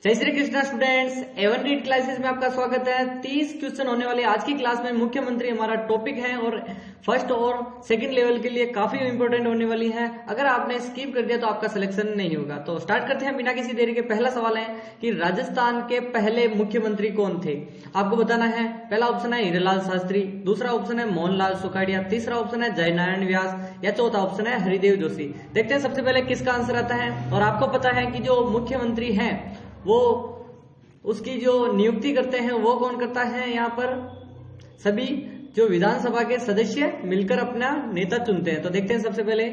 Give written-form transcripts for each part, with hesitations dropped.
जय श्री कृष्णा स्टूडेंट्स, एवन रीड क्लासेस में आपका स्वागत है। 30 क्वेश्चन होने वाले आज की क्लास में मुख्यमंत्री हमारा टॉपिक है और फर्स्ट और सेकंड लेवल के लिए काफी इंपॉर्टेंट होने वाली है। अगर आपने स्किप कर दिया तो आपका सिलेक्शन नहीं होगा। तो स्टार्ट करते हैं बिना किसी देरी के। पहला सवाल है कि राजस्थान के पहले मुख्यमंत्री कौन थे। आपको बताना है। पहला ऑप्शन है हीरालाल शास्त्री, दूसरा ऑप्शन है मोहनलाल सुखाड़िया, तीसरा ऑप्शन है जयनारायण व्यास या चौथा ऑप्शन है हरिदेव जोशी। देखते हैं सबसे पहले किसका आंसर आता है। और आपको पता है कि जो मुख्यमंत्री है वो उसकी जो नियुक्ति करते हैं वो कौन करता है। यहाँ पर सभी जो विधानसभा के सदस्य मिलकर अपना नेता चुनते हैं। तो देखते हैं सबसे पहले,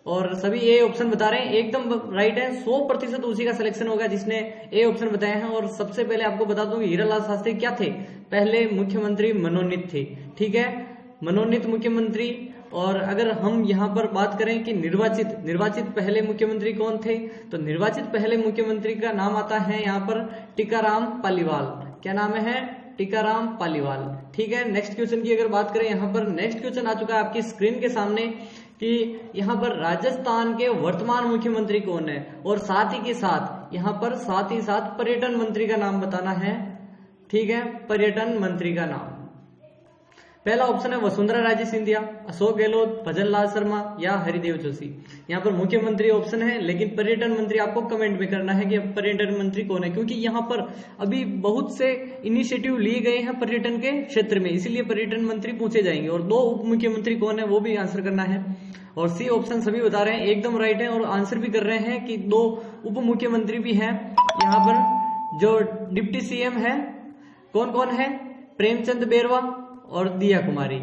और सभी ए ऑप्शन बता रहे हैं, एकदम राइट है। 100% उसी का सिलेक्शन होगा जिसने ए ऑप्शन बताया है। और सबसे पहले आपको बता दूं हीरालाल शास्त्री क्या थे, पहले मुख्यमंत्री मनोनीत थे। ठीक है, मनोनीत मुख्यमंत्री। और अगर हम यहाँ पर बात करें कि निर्वाचित पहले मुख्यमंत्री कौन थे, तो निर्वाचित पहले मुख्यमंत्री का नाम आता है यहाँ पर टीकाराम पालीवाल। क्या नाम है? टीकाराम पालीवाल। ठीक है, नेक्स्ट क्वेश्चन की अगर बात करें, यहाँ पर नेक्स्ट क्वेश्चन आ चुका है आपकी स्क्रीन के सामने कि यहाँ पर राजस्थान के वर्तमान मुख्यमंत्री कौन है। और साथ ही के साथ यहाँ पर पर्यटन मंत्री का नाम बताना है। ठीक है, पर्यटन मंत्री का नाम। पहला ऑप्शन है वसुंधरा राजे सिंधिया, अशोक गहलोत, भजन लाल शर्मा या हरिदेव जोशी। यहाँ पर मुख्यमंत्री ऑप्शन है, लेकिन पर्यटन मंत्री आपको कमेंट में करना है कि पर्यटन मंत्री कौन है, क्योंकि यहाँ पर अभी बहुत से इनिशिएटिव लिए गए हैं पर्यटन के क्षेत्र में, इसीलिए पर्यटन मंत्री पूछे जाएंगे। और 2 उप मुख्यमंत्री कौन है वो भी आंसर करना है। और सी ऑप्शन सभी बता रहे हैं, एकदम राइट है। और आंसर भी कर रहे हैं कि 2 उप मुख्यमंत्री भी हैं। यहाँ पर जो डिप्टी सीएम है कौन कौन है, प्रेमचंद बेरवा और दिया कुमारी।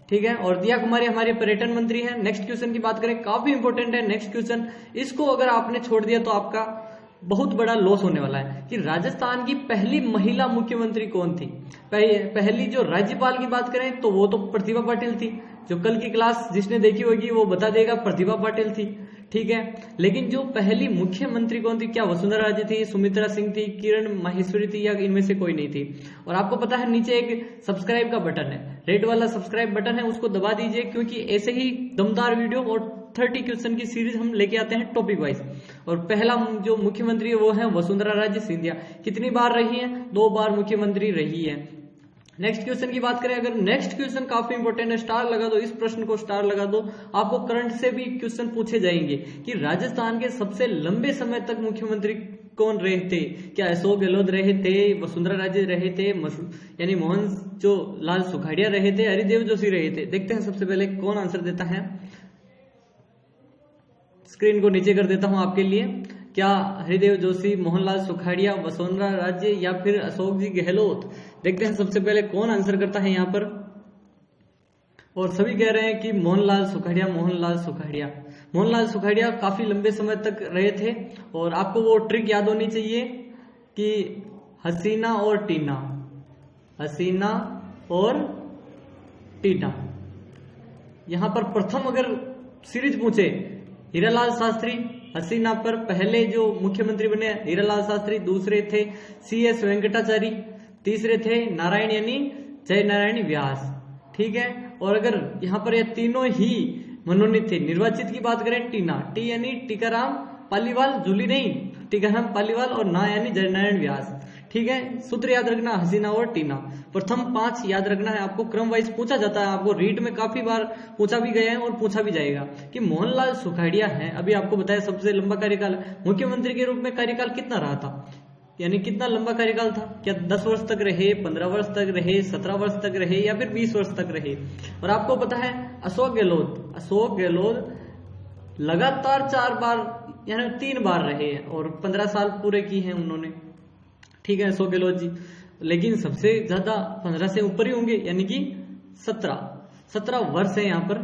ठीक है, और दिया कुमारी हमारे पर्यटन मंत्री हैं। नेक्स्ट क्वेश्चन की बात करें, काफी इंपॉर्टेंट है नेक्स्ट क्वेश्चन। इसको अगर आपने छोड़ दिया तो आपका बहुत बड़ा लॉस होने वाला है कि राजस्थान की पहली महिला मुख्यमंत्री कौन थी। पहली जो राज्यपाल की बात करें तो वो तो प्रतिभा पाटिल थी। जो कल की क्लास जिसने देखी होगी वो बता देगा, प्रतिभा पाटिल थी। ठीक है, लेकिन जो पहली मुख्यमंत्री कौन थी, क्या वसुंधरा राजे थी, सुमित्रा सिंह थी, किरण माहेश्वरी थी, या इनमें से कोई नहीं थी। और आपको पता है नीचे एक सब्सक्राइब का बटन है, रेड वाला सब्सक्राइब बटन है, उसको दबा दीजिए, क्योंकि ऐसे ही दमदार वीडियो और 30 क्वेश्चन की सीरीज हम लेके आते हैं टॉपिक वाइज। और पहला जो मुख्यमंत्री है वो है वसुंधरा राजे सिंधिया। कितनी बार रही है? 2 बार मुख्यमंत्री रही है। नेक्स्ट क्वेश्चन की बात करें, अगर नेक्स्ट क्वेश्चन काफी इंपॉर्टेंट है, स्टार लगा दो, इस प्रश्न को स्टार लगा दो। आपको करंट से भी क्वेश्चन पूछे जाएंगे कि राजस्थान के सबसे लंबे समय तक मुख्यमंत्री कौन रहे थे। क्या अशोक गहलोत रहे थे, वसुंधरा राजे रहे थे, यानी मोहन जो लाल सुखाड़िया रहे थे, हरिदेव जोशी रहे थे। देखते हैं सबसे पहले कौन आंसर देता है। स्क्रीन को नीचे कर देता हूं आपके लिए। क्या हरिदेव जोशी, मोहनलाल सुखाड़िया, वसुंधरा राजे या फिर अशोक जी गहलोत। देखते हैं सबसे पहले कौन आंसर करता है यहाँ पर। और सभी कह रहे हैं कि मोहनलाल सुखाड़िया, मोहनलाल सुखाड़िया। मोहनलाल सुखाड़िया काफी लंबे समय तक रहे थे। और आपको वो ट्रिक याद होनी चाहिए कि हसीना और टीना, हसीना और टीना। यहां पर प्रथम अगर सीरीज पूछे, हीरालाल शास्त्री हसीना पर पहले जो मुख्यमंत्री बने हीरालाल शास्त्री, दूसरे थे CS वेंकटाचारी, तीसरे थे नारायण यानी जयनारायण व्यास। ठीक है, और अगर यहाँ पर ये तीनों ही मनोनीत थे। निर्वाचित की बात करें, टीना, टी यानी टीकाराम पालीवाल, जूली नहीं, टीकाराम पालीवाल, और ना यानी जयनारायण व्यास। ठीक है, सूत्र याद रखना, हसीना और टीना। प्रथम 5 याद रखना है आपको। क्रम वाइज पूछा जाता है, आपको रीड में काफी बार पूछा भी गया है और पूछा भी जाएगा कि मोहनलाल सुखाड़िया है, अभी आपको बताया सबसे लंबा कार्यकाल मुख्यमंत्री के रूप में कार्यकाल कितना रहा था, यानी कितना लंबा कार्यकाल था। क्या 10 वर्ष तक रहे, 15 वर्ष तक रहे, 17 वर्ष तक रहे या फिर 20 वर्ष तक रहे। और आपको पता है अशोक गहलोत लगातार 4 बार यानी 3 बार रहे हैं और 15 साल पूरे की हैं उन्होंने। ठीक है, अशोक गहलोत जी, लेकिन सबसे ज्यादा 15 से ऊपर ही होंगे, यानी कि 17 वर्ष है यहाँ पर।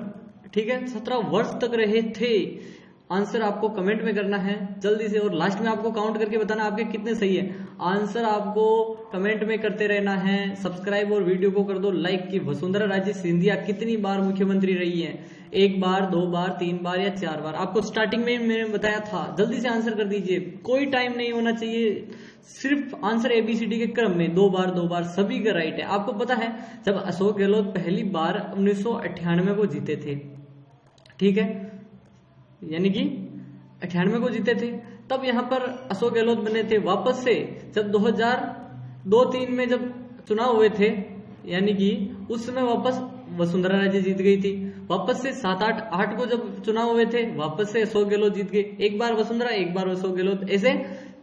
ठीक है, 17 वर्ष तक रहे थे। आंसर आपको कमेंट में करना है जल्दी से, और लास्ट में आपको काउंट करके बताना आपके कितने सही है। आंसर आपको कमेंट में करते रहना है। सब्सक्राइब और वीडियो को कर दो लाइक कि वसुंधरा राजे सिंधिया कितनी बार मुख्यमंत्री रही है, 1 बार, 2 बार, 3 बार या 4 बार। आपको स्टार्टिंग में मैंने बताया था, जल्दी से आंसर कर दीजिए, कोई टाइम नहीं होना चाहिए, सिर्फ आंसर ABCD के क्रम में 2 बार सभी का राइट है। आपको पता है जब अशोक गहलोत पहली बार 1998 को जीते थे, ठीक है, यानी कि 98 को जीते थे, तब यहाँ पर अशोक गहलोत बने थे। वापस से जब 2002-3 में जब चुनाव हुए थे, यानी कि उस समय वापस वसुंधरा राजे जीत गई थी। वापस से 7-8 को जब चुनाव हुए थे, वापस से अशोक गहलोत जीत गए। एक बार वसुंधरा, एक बार अशोक गहलोत, ऐसे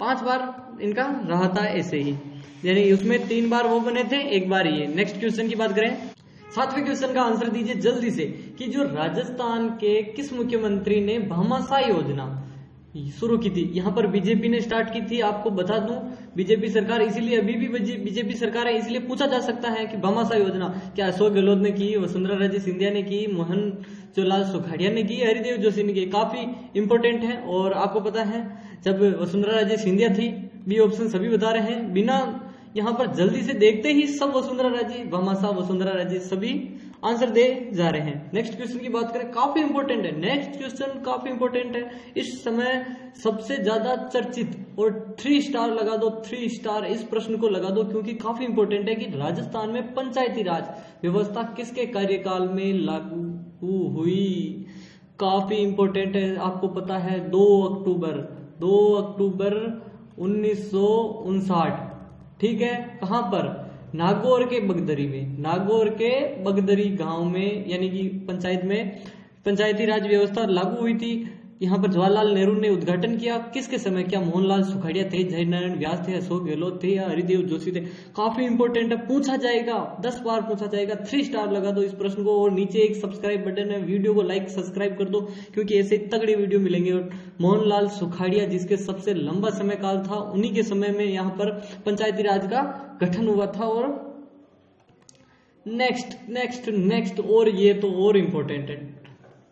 5 बार इनका रहा था ऐसे ही, यानी उसमें 3 बार वो बने थे, एक बार ये। नेक्स्ट क्वेश्चन की बात करें, 7वें क्वेश्चन का आंसर दीजिए जल्दी से कि जो राजस्थान के किस मुख्यमंत्री ने भामाशाह योजना शुरू की थी। यहाँ पर बीजेपी ने स्टार्ट की थी, आपको बता दूं बीजेपी सरकार, इसीलिए अभी भी बीजेपी सरकार है, इसलिए पूछा जा सकता है कि भामाशाह योजना क्या अशोक गहलोत ने की, वसुंधरा राजे सिंधिया ने की, मोहन लाल सुखाड़िया ने की, हरिदेव जोशी ने की। काफी इंपोर्टेंट है। और आपको पता है जब वसुंधरा राजे सिंधिया थी, बी ऑप्शन सभी बता रहे हैं, बिना यहाँ पर जल्दी से देखते ही सब वसुंधरा राजे, भामाशाह, वसुंधरा राजे सभी आंसर दे जा रहे हैं। नेक्स्ट क्वेश्चन की बात करें, काफी इंपोर्टेंट है, नेक्स्ट क्वेश्चन काफी इंपोर्टेंट है, इस समय सबसे ज्यादा चर्चित, और 3 स्टार लगा दो, 3 स्टार इस प्रश्न को लगा दो क्योंकि काफी इंपोर्टेंट है कि राजस्थान में पंचायती राज व्यवस्था किसके कार्यकाल में लागू हुई। काफी इंपोर्टेंट है, आपको पता है 2 अक्टूबर 1959, ठीक है, कहां पर, नागौर के बगदरी में, नागौर के बगदरी गांव में, यानी कि पंचायत में पंचायती राज व्यवस्था लागू हुई थी। यहाँ पर जवाहरलाल नेहरू ने उद्घाटन किया, किसके समय, क्या मोहनलाल सुखाड़िया थे, जयनारायण व्यास थे, अशोक गहलोत थे, या हरिदेव जोशी थे। काफी इंपोर्टेंट है, पूछा जाएगा, 10 बार पूछा जाएगा। 3 स्टार लगा दो इस प्रश्न को, और नीचे एक सब्सक्राइब बटन है, वीडियो को लाइक सब्सक्राइब कर दो क्योंकि ऐसे तगड़े वीडियो मिलेंगे। और मोहनलाल सुखाड़िया जिसके सबसे लंबा समय काल था, उन्हीं के समय में यहाँ पर पंचायती राज का गठन हुआ था। और नेक्स्ट और ये तो और इम्पोर्टेंट है,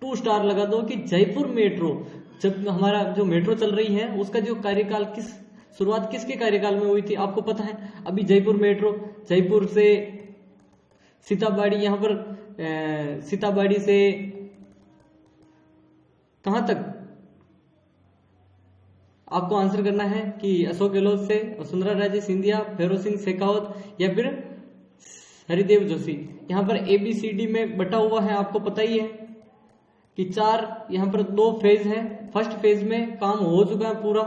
2 स्टार लगा दो कि जयपुर मेट्रो, जब हमारा जो मेट्रो चल रही है उसका जो कार्यकाल शुरुआत किसके कार्यकाल में हुई थी, आपको पता है। अभी जयपुर मेट्रो, जयपुर से सीताबाड़ी, यहाँ पर सीताबाड़ी से कहां तक आपको आंसर करना है कि अशोक गहलोत से, वसुंधरा राजे सिंधिया, भैरव सिंह शेखावत, या फिर हरिदेव जोशी। यहाँ पर ABCD में बटा हुआ है, आपको पता ही है कि 4, यहाँ पर 2 फेज है। फर्स्ट फेज में काम हो चुका है पूरा,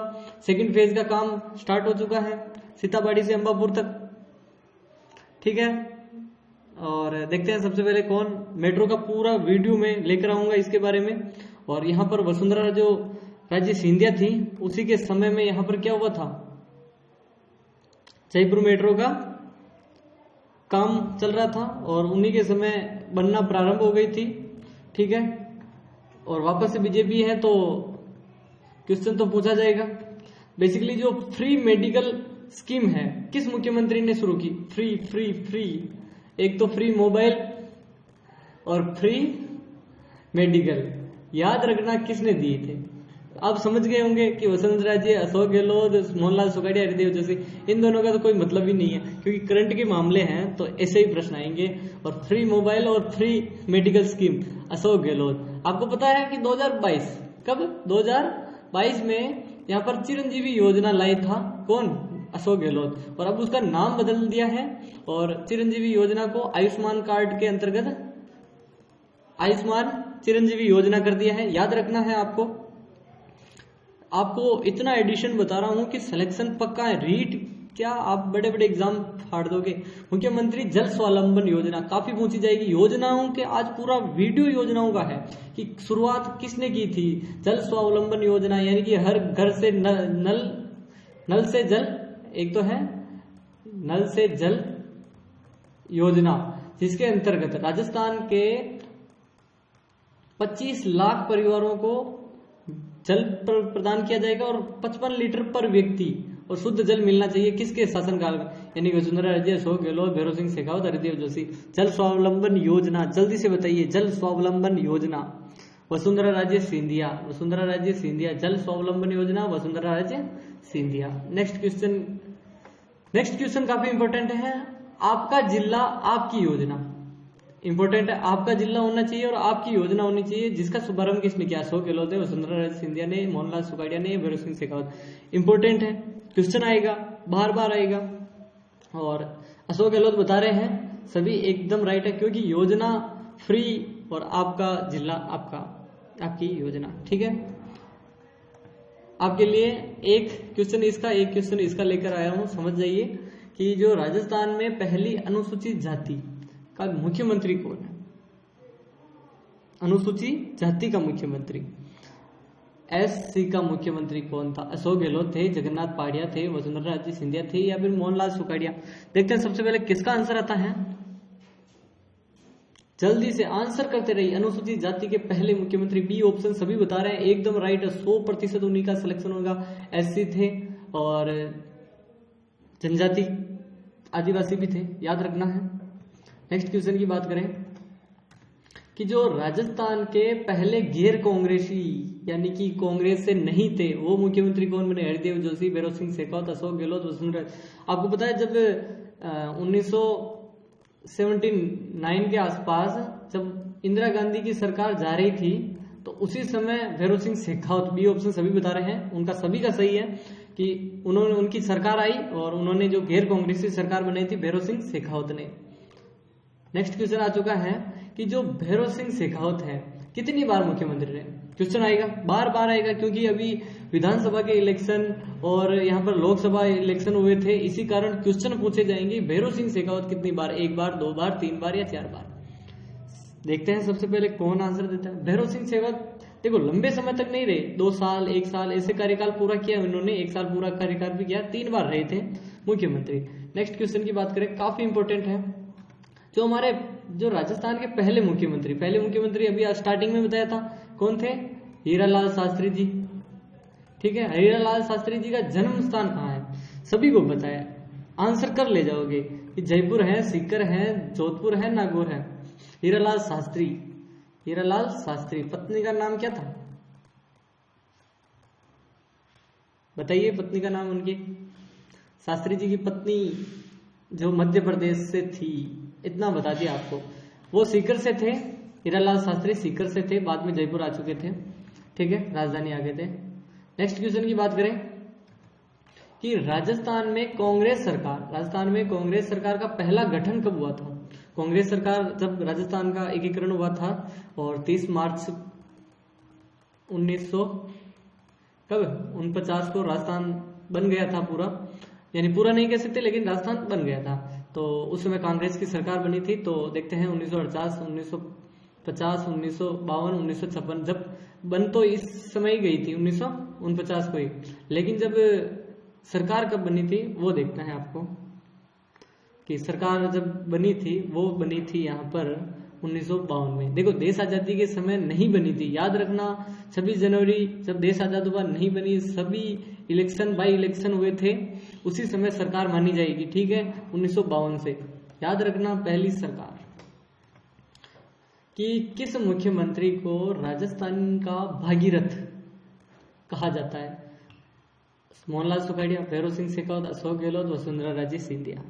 सेकंड फेज का काम स्टार्ट हो चुका है सीताबाड़ी से अंबापुर तक, ठीक है। और देखते हैं सबसे पहले कौन, मेट्रो का पूरा वीडियो में लेकर आऊंगा इसके बारे में। और यहाँ पर वसुंधरा जो राजे सिंधिया थी, उसी के समय में यहाँ पर क्या हुआ था, जयपुर मेट्रो का काम चल रहा था और उन्हीं के समय बनना प्रारंभ हो गई थी, ठीक है। और वापस से बीजेपी है तो क्वेश्चन तो पूछा जाएगा। बेसिकली जो फ्री मेडिकल स्कीम है किस मुख्यमंत्री ने शुरू की, फ्री, एक तो फ्री मोबाइल और फ्री मेडिकल, याद रखना किसने दिए थे। आप समझ गए होंगे कि वसुंधरा राजे, अशोक गहलोत, मोहनलाल सुखाड़िया, हरिदेव जोशी, इन दोनों का तो कोई मतलब ही नहीं है क्योंकि करंट के मामले हैं तो ऐसे ही प्रश्न आएंगे। और फ्री मोबाइल और free medical scheme Ashok Gehlot. आपको पता है कि 2022 कब, 2022 में यहाँ पर चिरंजीवी योजना लाई था, कौन, अशोक गहलोत। और अब उसका नाम बदल दिया है और चिरंजीवी योजना को आयुष्मान कार्ड के अंतर्गत आयुष्मान चिरंजीवी योजना कर दिया है। याद रखना है आपको इतना एडिशन बता रहा हूं कि सिलेक्शन पक्का है। रीट क्या आप बड़े बड़े एग्जाम फाड़ दोगे। मुख्यमंत्री जल स्वावलंबन योजना काफी पूछी जाएगी। योजनाओं के आज पूरा वीडियो योजनाओं का है कि शुरुआत किसने की थी। जल स्वावलंबन योजना यानी कि हर घर से नल से जल, एक तो है नल से जल योजना, जिसके अंतर्गत राजस्थान के 25 लाख परिवारों को जल प्रदान किया जाएगा और 55 लीटर पर व्यक्ति और शुद्ध जल मिलना चाहिए। किसके शासनकाल में, यानी वसुंधरा राजे, अशोक गहलोत, भैरव सिंह शेखावत, हरिदेव जोशी। जल स्वावलंबन योजना जल्दी से बताइए, जल स्वावलंबन योजना वसुंधरा राजे सिंधिया, वसुंधरा राजे सिंधिया, जल स्वावलंबन योजना वसुंधरा राजे सिंधिया। नेक्स्ट क्वेश्चन काफी इंपॉर्टेंट है। आपका जिला आपकी योजना, इंपॉर्टेंट है। आपका जिला होना चाहिए और आपकी योजना होनी चाहिए। जिसका शुभारंभ किसने किया, अशोक गहलोत ने, वसुंधरा राजे सिंधिया ने, मोहनलाल सुखाड़िया ने, भैरव सिंह शेखावत। इंपॉर्टेंट है, क्वेश्चन आएगा, बार बार आएगा। और अशोक गहलोत बता रहे हैं, सभी एकदम राइट है क्योंकि योजना फ्री और आपका जिला आपकी योजना, ठीक है। आपके लिए एक क्वेश्चन इसका एक क्वेश्चन इसका लेकर आया हूं। समझ जाइए कि जो राजस्थान में पहली अनुसूचित जाति का मुख्यमंत्री कौन है। अनुसूचित जाति का मुख्यमंत्री एससी का मुख्यमंत्री कौन था। अशोक गहलोत थे, जगन्नाथ पहाड़िया थे, वसुंधरा राजे सिंधिया थे या फिर मोहनलाल सुखाड़िया। देखते हैं सबसे पहले किसका आंसर आता है। जल्दी से आंसर करते रहिए। अनुसूचित जाति के पहले मुख्यमंत्री बी ऑप्शन सभी बता रहे हैं, एकदम राइट है। 100% उन्हीं का सिलेक्शन होगा। एससी थे और जनजाति आदिवासी भी थे, याद रखना है। नेक्स्ट क्वेश्चन की बात करें कि जो राजस्थान के पहले गैर कांग्रेसी यानी कि कांग्रेस से नहीं थे वो मुख्यमंत्री कौन बने। हरिदेव जोशी, भैरव सिंह शेखावत, अशोक गहलोत, वसुंधरा। आपको पता है जब 1979 के आसपास जब इंदिरा गांधी की सरकार जा रही थी तो उसी समय भैरव सिंह शेखावत, बी ऑप्शन सभी बता रहे हैं, उनका सभी का सही है कि उन्होंने उनकी सरकार आई और उन्होंने जो गैर कांग्रेसी सरकार बनाई थी भैरव सिंह शेखावत ने। नेक्स्ट क्वेश्चन आ चुका है कि जो भैरव सिंह शेखावत है कितनी बार मुख्यमंत्री रहे। क्वेश्चन आएगा, बार बार आएगा, क्योंकि अभी विधानसभा के इलेक्शन और यहाँ पर लोकसभा इलेक्शन हुए थे, इसी कारण क्वेश्चन पूछे जाएंगे भैरव सिंह शेखावत कितनी बार, एक बार, दो बार, तीन बार या चार बार। देखते हैं सबसे पहले कौन आंसर देता है। भैरव सिंह शेखावत देखो लंबे समय तक नहीं रहे, 2 साल 1 साल ऐसे कार्यकाल पूरा किया उन्होंने, 1 साल पूरा कार्यकाल भी किया, 3 बार रहे थे मुख्यमंत्री। नेक्स्ट क्वेश्चन की बात करें, काफी इंपोर्टेंट है। जो हमारे जो राजस्थान के पहले मुख्यमंत्री अभी स्टार्टिंग में बताया था कौन थे, हीरालाल शास्त्री जी। ठीक है, हीरालाल शास्त्री जी का जन्म स्थान कहाँ है सभी को पता है, आंसर कर ले जाओगे कि जयपुर है, सीकर है, जोधपुर है, नागौर है। हीरालाल शास्त्री, पत्नी का नाम क्या था बताइए, पत्नी का नाम उनकी। शास्त्री जी की पत्नी जो मध्य प्रदेश से थी, इतना बता दिया आपको। वो सीकर से थे, हीरालाल शास्त्री सीकर से थे, बाद में जयपुर आ चुके थे। ठीक है, राजधानी आ गए थे। नेक्स्ट क्वेश्चन की बात करें कि राजस्थान में कांग्रेस सरकार का पहला गठन कब हुआ था। कांग्रेस सरकार जब राजस्थान का एकीकरण हुआ था और 30 मार्च 1949 को राजस्थान बन गया था पूरा, यानी पूरा नहीं कह सकते लेकिन राजस्थान बन गया था। तो उस समय कांग्रेस की सरकार बनी थी। तो देखते हैं 1948, 1950, 1952, 1956, जब बन तो इस समय ही गई थी 1949 को ही, लेकिन जब सरकार कब बनी थी वो देखना है आपको कि सरकार जब बनी थी वो बनी थी यहाँ पर 1952 में। देखो देश आजादी के समय नहीं बनी थी, याद रखना। 26 जनवरी जब देश आजाद हुआ नहीं बनी, सभी इलेक्शन बाई इलेक्शन हुए थे, उसी समय सरकार मानी जाएगी। ठीक है, 1952 से याद रखना पहली सरकार। कि किस मुख्यमंत्री को राजस्थान का भागीरथ कहा जाता है। मोहनलाल सुखाड़िया, भैरव सिंह शेखावत, अशोक गहलोत, वसुंधरा राजे सिंधिया।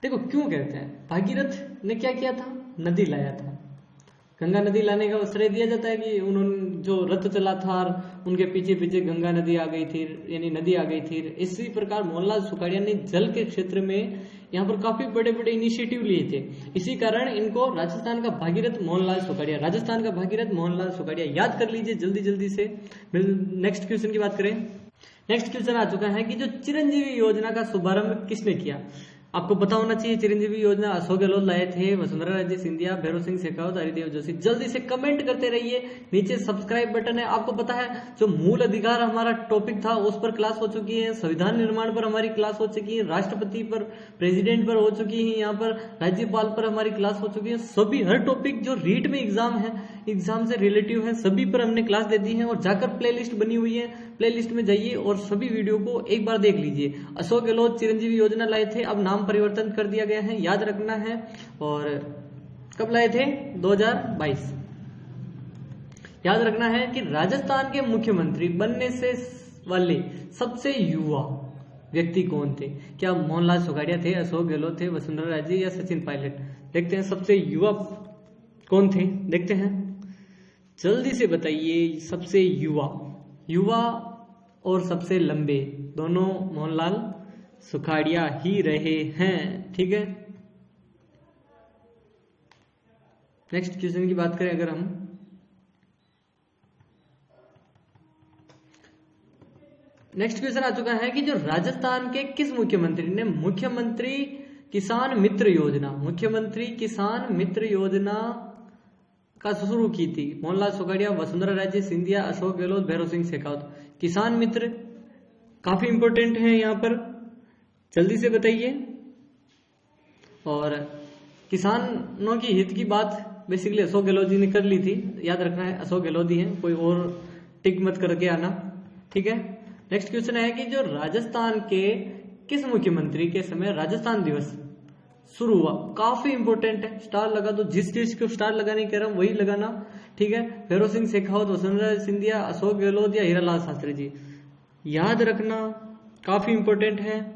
देखो क्यों कहते हैं, भागीरथ ने क्या किया था, नदी लाया था। गंगा नदी लाने का श्रेय दिया जाता है कि उन्होंने जो रथ चला था उनके पीछे पीछे गंगा नदी आ गई थी, यानी नदी आ गई थी। इसी प्रकार मोहनलाल सुखाड़िया ने जल के क्षेत्र में यहाँ पर काफी बड़े बड़े इनिशिएटिव लिए थे, इसी कारण इनको राजस्थान का भागीरथ मोहनलाल सुखाड़िया, राजस्थान का भागीरथ मोहनलाल सुखाड़िया याद कर लीजिए जल्दी जल्दी से। नेक्स्ट क्वेश्चन की बात करें, नेक्स्ट क्वेश्चन आ चुका है कि जो चिरंजीवी योजना का शुभारंभ किसने किया। आपको पता होना चाहिए, चिरंजीवी योजना अशोक गहलोत लाए थे, वसुंधरा राजे सिंधिया, भैरव सिंह शेखावत, हरिदेव जोशी। जल्दी से कमेंट करते रहिए, नीचे सब्सक्राइब बटन है। आपको पता है जो मूल अधिकार हमारा टॉपिक था उस पर क्लास हो चुकी है, संविधान निर्माण पर हमारी क्लास हो चुकी है, राष्ट्रपति पर, प्रेसिडेंट पर हो चुकी है, यहाँ पर राज्यपाल पर हमारी क्लास हो चुकी है। सभी हर टॉपिक जो रीट में एग्जाम है, एग्जाम से रिलेटिव है, सभी पर हमने क्लास दे दी है। और जाकर प्लेलिस्ट बनी हुई है, प्लेलिस्ट में जाइए और सभी वीडियो को एक बार देख लीजिए। अशोक गहलोत चिरंजीवी योजना लाए थे, अब नाम परिवर्तन कर दिया गया है, याद रखना है। और कब लाए थे, 2022। याद रखना है कि राजस्थान के मुख्यमंत्री बनने से वाले सबसे युवा व्यक्ति कौन थे। क्या मोहनलाल सुखाड़िया थे, अशोक गहलोत थे, वसुंधरा राजे या सचिन पायलट। देखते हैं सबसे युवा कौन थे, देखते हैं जल्दी से बताइए। सबसे युवा और सबसे लंबे दोनों मोहनलाल सुखाड़िया ही रहे हैं। ठीक है, नेक्स्ट क्वेश्चन की बात करें अगर हम, नेक्स्ट क्वेश्चन आ चुका है कि जो राजस्थान के किस मुख्यमंत्री ने मुख्यमंत्री किसान मित्र योजना, मुख्यमंत्री किसान मित्र योजना का शुरू की थी? मोहनलाल सुखाड़िया, वसुंधरा राजे सिंधिया, अशोक गहलोत, भैरव सिंह शेखावत। किसान मित्र काफी इंपोर्टेंट है यहाँ पर, जल्दी से बताइए। और किसानों की हित की बात बेसिकली अशोक गहलोत जी ने कर ली थी, याद रखना है अशोक गहलोत ही है, कोई और टिक मत करके आना, ठीक है। नेक्स्ट क्वेश्चन है कि जो राजस्थान के किस मुख्यमंत्री के समय राजस्थान दिवस शुरू हुआ? काफी इंपोर्टेंट है, स्टार लगा दो, जिस चीज को स्टार लगाने कह रहा हूं वही लगाना, ठीक है। भैरव सिंह शेखावत, वसुंधरा सिंधिया, अशोक गहलोत या हीरालाल शास्त्री जी, याद रखना, काफी इंपोर्टेंट है।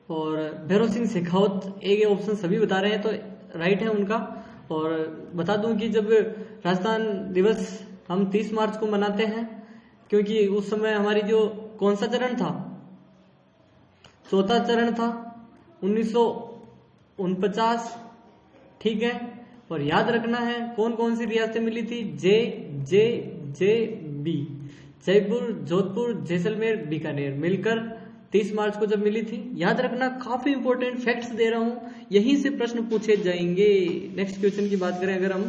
और भैरव सिंह शेखावत एक ऑप्शन सभी बता रहे हैं तो राइट है उनका। और बता दूं कि जब राजस्थान दिवस हम 30 मार्च को मनाते हैं, क्योंकि उस समय हमारी जो कौन सा चरण था, चौथा चरण था 1949, ठीक है। और याद रखना है कौन कौन सी रियासतें मिली थी, जे बी, जयपुर, जोधपुर, जैसलमेर, बीकानेर, मिलकर 30 मार्च को जब मिली थी। याद रखना, काफी इंपोर्टेंट फैक्ट्स दे रहा हूं, यहीं से प्रश्न पूछे जाएंगे। नेक्स्ट क्वेश्चन की बात करें अगर हम,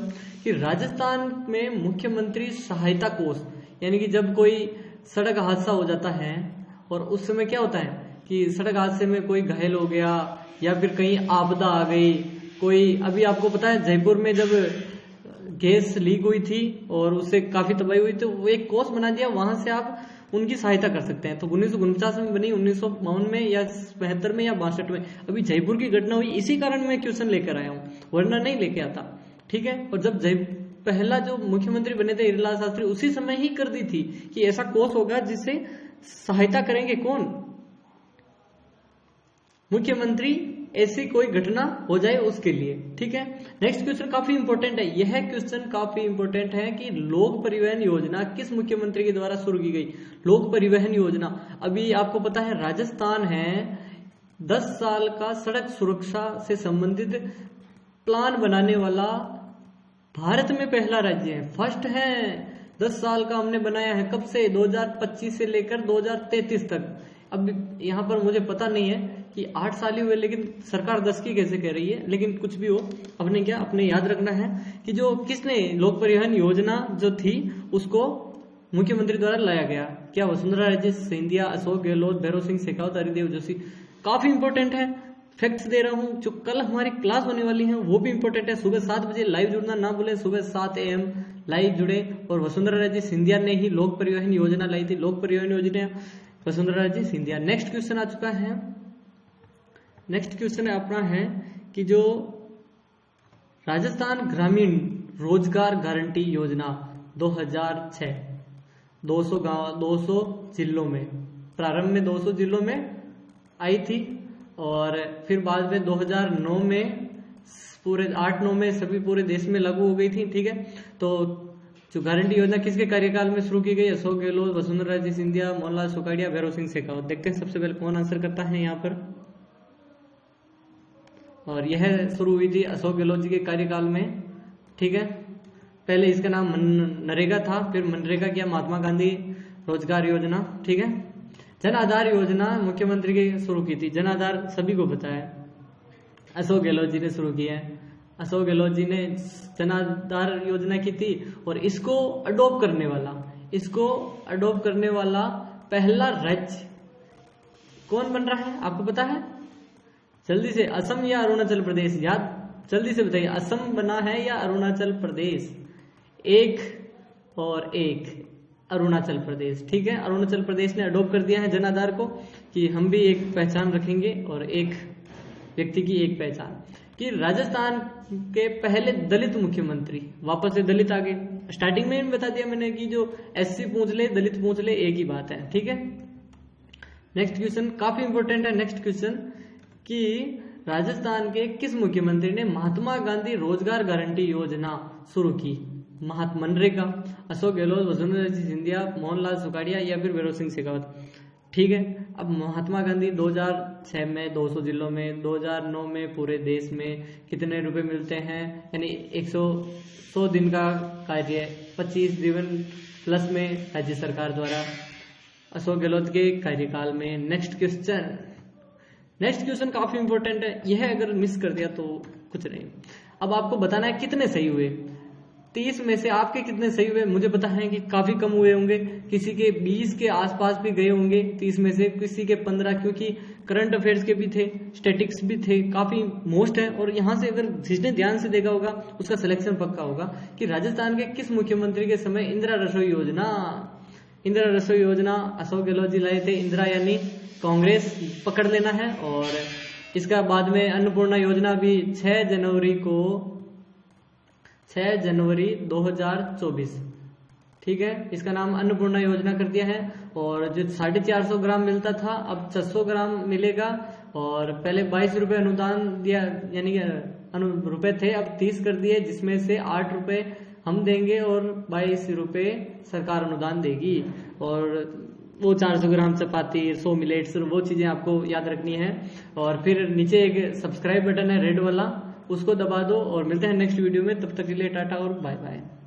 कि राजस्थान में मुख्यमंत्री सहायता कोष, यानी कि जब कोई सड़क हादसा हो जाता है और उस समय क्या होता है कि सड़क हादसे में कोई घायल हो गया या फिर कहीं आपदा आ गई, कोई, अभी आपको पता है जयपुर में जब गैस लीक हुई थी और उससे काफी तबाही हुई, तो वो एक कोष बना दिया, वहां से आप उनकी सहायता कर सकते हैं। तो 1949 में बनी, 1952 में या 75 में या 62 में। अभी जयपुर की घटना हुई, इसी कारण मैं क्वेश्चन लेकर आया हूं, वरना नहीं लेके आता, ठीक है। और जब पहला जो मुख्यमंत्री बने थे हीरालाल शास्त्री, उसी समय ही कर दी थी कि ऐसा कोष होगा जिससे सहायता करेंगे कौन, मुख्यमंत्री, ऐसी कोई घटना हो जाए उसके लिए, ठीक है। नेक्स्ट क्वेश्चन काफी इंपोर्टेंट है, यह क्वेश्चन काफी इंपोर्टेंट है कि लोक परिवहन योजना किस मुख्यमंत्री के द्वारा शुरू की गई? लोक परिवहन योजना, अभी आपको पता है राजस्थान है 10 साल का सड़क सुरक्षा से संबंधित प्लान बनाने वाला भारत में पहला राज्य है, फर्स्ट है। 10 साल का हमने बनाया है, कब से? 2025 से लेकर 2033 तक। अब यहाँ पर मुझे पता नहीं है कि 8 साल ही हुए, लेकिन सरकार 10 की कैसे कह रही है, लेकिन कुछ भी हो, अपने याद रखना है कि जो किसने लोक परिवहन योजना जो थी उसको मुख्यमंत्री द्वारा लाया गया, क्या? वसुंधरा राजे सिंधिया, अशोक गहलोत, भैरव सिंह शेखावत, हरिदेव जोशी। काफी इंपोर्टेंट है, फैक्ट्स दे रहा हूं। जो कल हमारी क्लास होने वाली है वो भी इंपोर्टेंट है, सुबह 7 बजे लाइव जुड़ना ना भूलें, सुबह 7 AM लाइव जुड़े। और वसुंधरा राजे सिंधिया ने ही लोक परिवहन योजना लाई थी, लोक परिवहन योजना वसुंधरा राजे सिंधिया। नेक्स्ट क्वेश्चन आ चुका है, नेक्स्ट क्वेश्चन अपना है कि जो राजस्थान ग्रामीण रोजगार गारंटी योजना 2006, 200 गांव, 200 जिलों में, प्रारंभ में 200 जिलों में आई थी और फिर बाद में 2009 में पूरे 8-9 में सभी पूरे देश में लागू हो गई थी, ठीक है। तो जो गारंटी योजना किसके कार्यकाल में शुरू की गई? अशोक गहलोत, वसुंधरा राजे सिंधिया, मोहनलाल सुखाड़िया, भैरव सिंह शेखावत। देखते हैं सबसे पहले कौन आंसर करता है यहाँ पर। और यह शुरू हुई थी अशोक गहलोत जी के कार्यकाल में, ठीक है। पहले इसका नाम नरेगा था, फिर मनरेगा किया, महात्मा गांधी रोजगार योजना, ठीक है। जन आधार योजना मुख्यमंत्री की शुरू की थी, जन आधार सभी को पता है, अशोक गहलोत जी ने शुरू किया है। अशोक गहलोत जी ने जन आधार योजना की थी और इसको अडॉप्ट करने वाला पहला राज्य कौन बन रहा है आपको पता है? जल्दी से, असम या अरुणाचल प्रदेश? याद जल्दी से बताइए, असम बना है या अरुणाचल प्रदेश? एक और एक, अरुणाचल प्रदेश, ठीक है। अरुणाचल प्रदेश ने अडॉप्ट कर दिया है जन आधार को कि हम भी एक पहचान रखेंगे और एक व्यक्ति की एक पहचान। कि राजस्थान के पहले दलित मुख्यमंत्री, वापस से दलित आ गए। स्टार्टिंग में बता दिया मैंने कि जो SC पूछ ले, दलित पूछ ले, एक ही बात है, ठीक है। नेक्स्ट क्वेश्चन काफी इंपोर्टेंट है। नेक्स्ट क्वेश्चन कि राजस्थान के किस मुख्यमंत्री ने महात्मा गांधी रोजगार गारंटी योजना शुरू की? मनरेगा, अशोक गहलोत, वसुंधरा राजे सिंधिया, मोहनलाल सुखाड़िया या फिर भैरव सिंह शेखावत, ठीक है। अब महात्मा गांधी 2006 में 200 जिलों में, 2009 में पूरे देश में कितने रुपए मिलते हैं? यानी 100 दिन का कार्य, 25 दिन प्लस में राज्य सरकार द्वारा अशोक गहलोत के कार्यकाल में। नेक्स्ट क्वेश्चन काफी इंपॉर्टेंट है, यह अगर मिस कर दिया तो कुछ नहीं। अब आपको बताना है कितने सही हुए। 30 में से आपके कितने सही हुए? मुझे पता है कि काफी कम हुए होंगे, किसी के 20 के आसपास भी गए होंगे 30 में से, किसी के 15, क्योंकि करंट अफेयर्स के भी थे, स्टैटिक्स भी थे, काफी मोस्ट है। और यहाँ से अगर जिसने ध्यान से देखा होगा उसका सिलेक्शन पक्का होगा कि राजस्थान के किस मुख्यमंत्री के समय इंदिरा रसोई योजना अशोक गहलोत जी लाए थे। इंदिरा यानी कांग्रेस, पकड़ लेना है। और इसका बाद में अन्नपूर्णा योजना भी 6 जनवरी 2024, ठीक है, इसका नाम अन्नपूर्णा योजना कर दिया है। और जो 450 ग्राम मिलता था अब 600 ग्राम मिलेगा। और पहले 22 रुपए अनुदान दिया, यानी रुपए थे, अब 30 कर दिए, जिसमें से 8 रुपए हम देंगे और 22 रुपए सरकार अनुदान देगी। और वो 400 ग्राम चपाती, 100 मिलेट्स, वो चीजें आपको याद रखनी है। और फिर नीचे एक सब्सक्राइब बटन है रेड वाला, उसको दबा दो। और मिलते हैं नेक्स्ट वीडियो में, तब तक के लिए टाटा और बाय बाय।